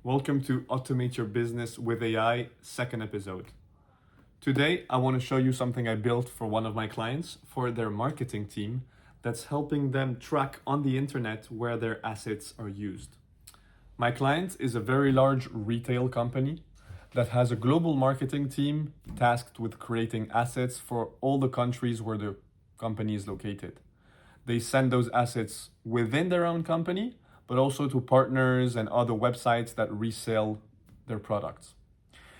Welcome to Automate Your Business with AI, second episode. Today, I want to show you something I built for one of my clients for their marketing team that's helping them track on the internet where their assets are used. My client is a very large retail company that has a global marketing team tasked with creating assets for all the countries where the company is located. They send those assets within their own company, but also to partners and other websites that resell their products.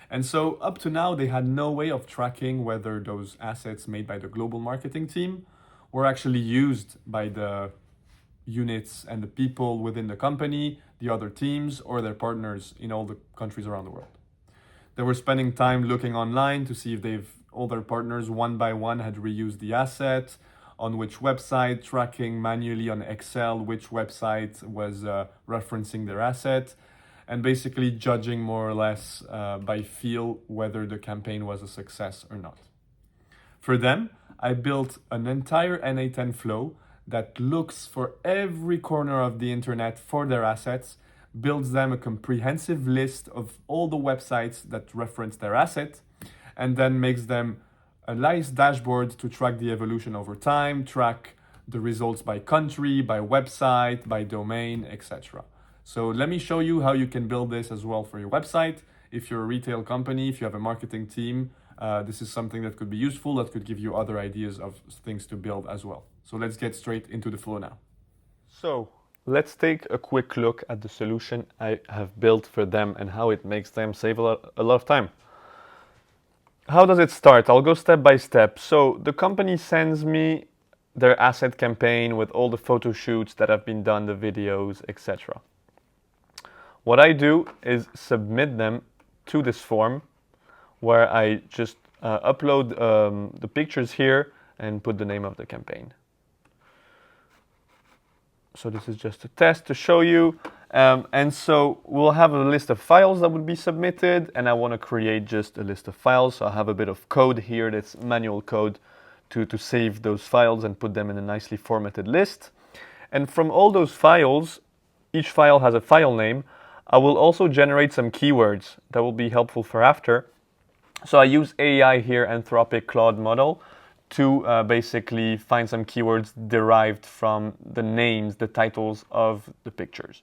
And so up to now, they had no way of tracking whether those assets made by the global marketing team were actually used by the units and the people within the company, the other teams, or their partners in all the countries around the world. They were spending time looking online to see if all their partners one by one had reused the asset, on which website, tracking manually on Excel which website was referencing their asset, and basically judging more or less by feel whether the campaign was a success or not. For them, I built an entire N8N flow that looks for every corner of the internet for their assets, builds them a comprehensive list of all the websites that reference their asset, and then makes them a nice dashboard to track the evolution over time, track the results by country, by website, by domain, etc. So let me show you how you can build this as well for your website. If you're a retail company, if you have a marketing team, this is something that could be useful, that could give you other ideas of things to build as well. So let's get straight into the flow now. So let's take a quick look at the solution I have built for them and how it makes them save a lot of time. How does it start? I'll go step by step. So the company sends me their asset campaign with all the photo shoots that have been done, the videos, etc. What I do is submit them to this form where I just upload the pictures here and put the name of the campaign. So this is just a test to show you. And so we'll have a list of files that would be submitted, and I want to create just a list of files. So I have a bit of code here, that's manual code to save those files and put them in a nicely formatted list. And from all those files, each file has a file name. I will also generate some keywords that will be helpful for after. So I use AI here, Anthropic Claude model, to basically find some keywords derived from the names, the titles of the pictures.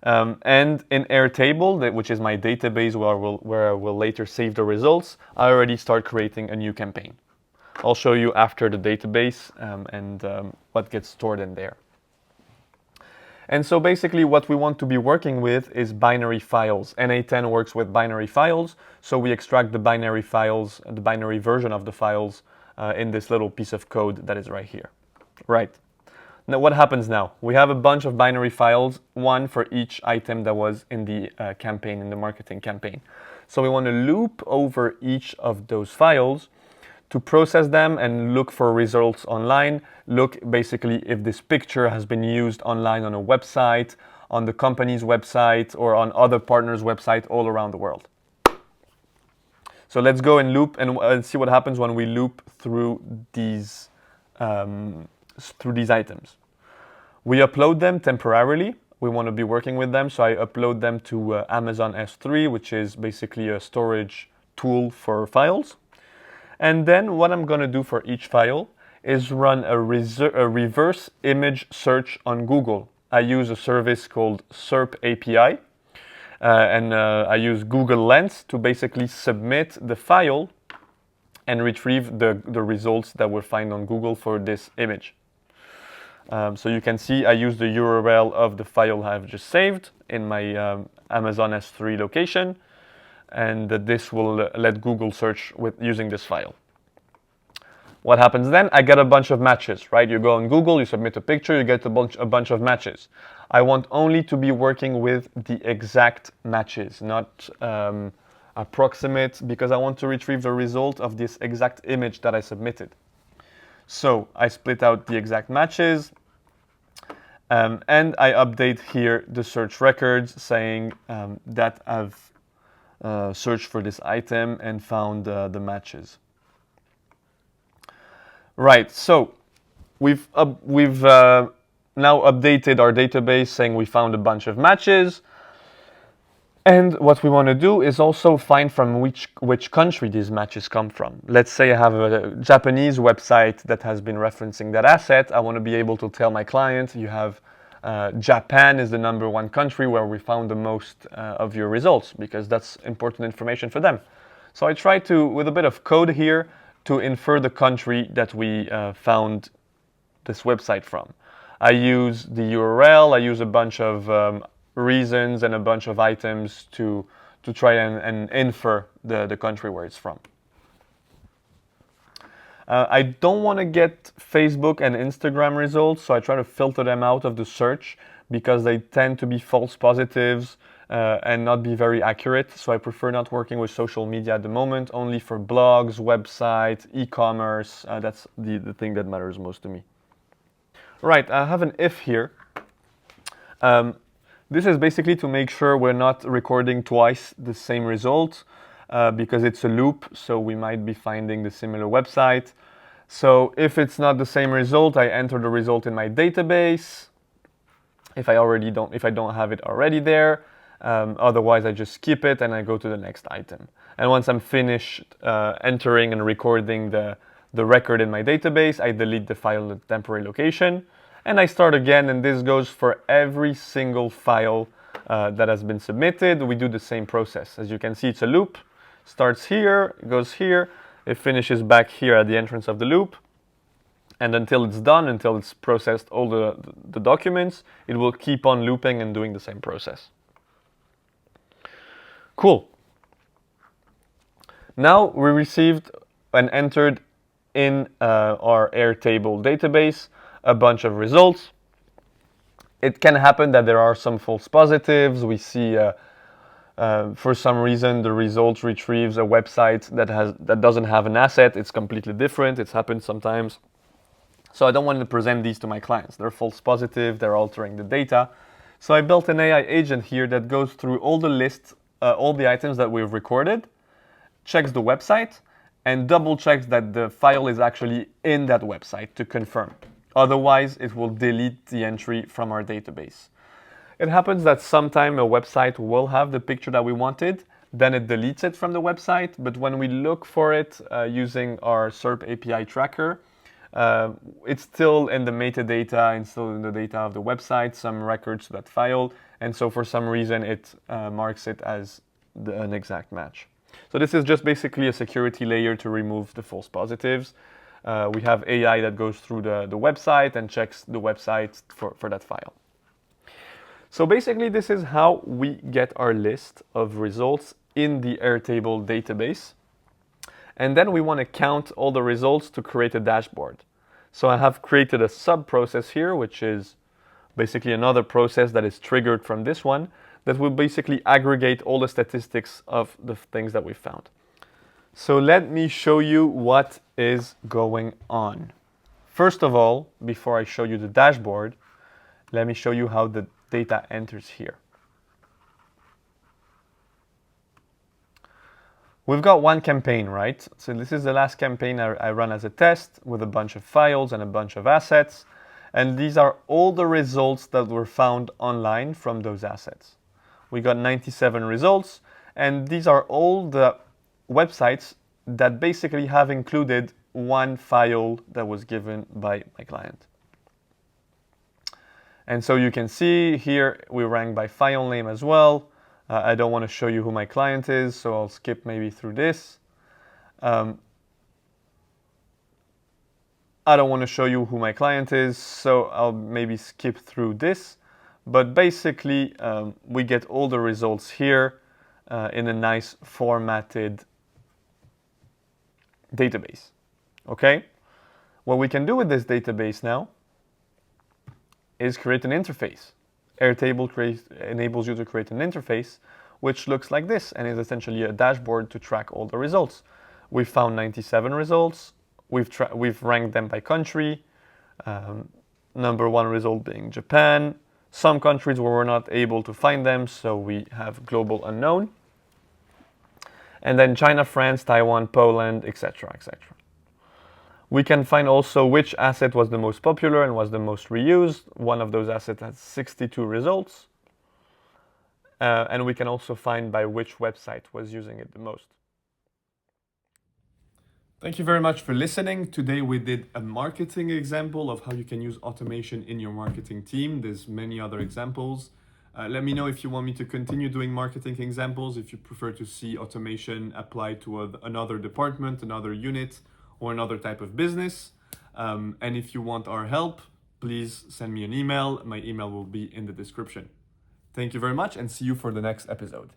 And in Airtable, which is my database where I will later save the results, I already start creating a new campaign. I'll show you after the database and what gets stored in there. And so basically what we want to be working with is binary files. N8N works with binary files, so we extract the binary files, the binary version of the files in this little piece of code that is right here. Right. Now what happens now? We have a bunch of binary files, one for each item that was in the campaign, in the marketing campaign. So we want to loop over each of those files to process them and look for results online, look basically if this picture has been used online on a website, on the company's website, or on other partners' website all around the world. So let's go and loop and see what happens when we loop through these items. We upload them temporarily. We want to be working with them, so I upload them to Amazon S3, which is basically a storage tool for files. And then what I'm going to do for each file is run a reverse image search on Google. I use a service called SERP API, and I use Google Lens to basically submit the file and retrieve the results that we'll find on Google for this image. So you can see I use the URL of the file I've just saved in my Amazon S3 location, and this will let Google search using this file. What happens then? I get a bunch of matches, right? You go on Google, you submit a picture, you get a bunch of matches. I want only to be working with the exact matches, not approximate, because I want to retrieve the result of this exact image that I submitted. So I split out the exact matches, and I update here the search records saying that I've searched for this item and found the matches. Right, so we've now updated our database saying we found a bunch of matches. And what we want to do is also find from which country these matches come from. Let's say I have a Japanese website that has been referencing that asset. I want to be able to tell my client, you have Japan is the #1 country where we found the most of your results, because that's important information for them. So I try to, with a bit of code here, to infer the country that we found this website from. I use the URL, I use a bunch of reasons and a bunch of items to try and infer the country where it's from. I don't want to get Facebook and Instagram results, so I try to filter them out of the search because they tend to be false positives and not be very accurate. So I prefer not working with social media at the moment, only for blogs, websites, e-commerce. That's the thing that matters most to me. Right, I have an if here. This is basically to make sure we're not recording twice the same result because it's a loop, so we might be finding the similar website. So if it's not the same result, I enter the result in my database. If I don't have it already there, otherwise I just skip it and I go to the next item. And once I'm finished entering and recording the record in my database, I delete the file at temporary location and I start again, and this goes for every single file that has been submitted. We do the same process. As you can see, it's a loop. Starts here, goes here, it finishes back here at the entrance of the loop, and until it's done, until it's processed all the documents, it will keep on looping and doing the same process. Cool. Now we received and entered in our Airtable database a bunch of results. It can happen that there are some false positives. We see for some reason the result retrieves a website that doesn't have an asset. It's completely different. It's happened sometimes. So I don't want to present these to my clients. They're false positive, they're altering the data. So I built an AI agent here that goes through all the lists, all the items that we've recorded, checks the website, and double checks that the file is actually in that website to confirm. Otherwise, it will delete the entry from our database. It happens that sometime a website will have the picture that we wanted, then it deletes it from the website, but when we look for it using our SERP API tracker, it's still in the metadata and still in the data of the website, some records to that file, and so for some reason it marks it as an exact match. So this is just basically a security layer to remove the false positives. We have AI that goes through the website and checks the website for that file. So basically this is how we get our list of results in the Airtable database. And then we want to count all the results to create a dashboard. So I have created a sub-process here, which is basically another process that is triggered from this one, that will basically aggregate all the statistics of the things that we found. So let me show you what is going on. First of all, before I show you the dashboard, let me show you how the data enters here. We've got one campaign, right? So this is the last campaign I run as a test with a bunch of files and a bunch of assets. And these are all the results that were found online from those assets. We got 97 results, and these are all the websites that basically have included one file that was given by my client. And so you can see here we rank by file name as well. I don't want to show you who my client is, so I'll skip maybe through this. I don't want to show you who my client is, so I'll maybe skip through this. But basically, we get all the results here in a nice formatted database. Okay? What we can do with this database now is create an interface. Airtable enables you to create an interface which looks like this and is essentially a dashboard to track all the results. We found 97 results. We've ranked them by country. #1 result being Japan. Some countries where we're not able to find them, so we have global unknown. And then China, France, Taiwan, Poland, etc., etc. We can find also which asset was the most popular and was the most reused. One of those assets has 62 results. And we can also find by which website was using it the most. Thank you very much for listening. Today we did a marketing example of how you can use automation in your marketing team. There's many other examples. Let me know if you want me to continue doing marketing examples, if you prefer to see automation applied to another department, another unit, or another type of business. And if you want our help, please send me an email. My email will be in the description. Thank you very much and see you for the next episode.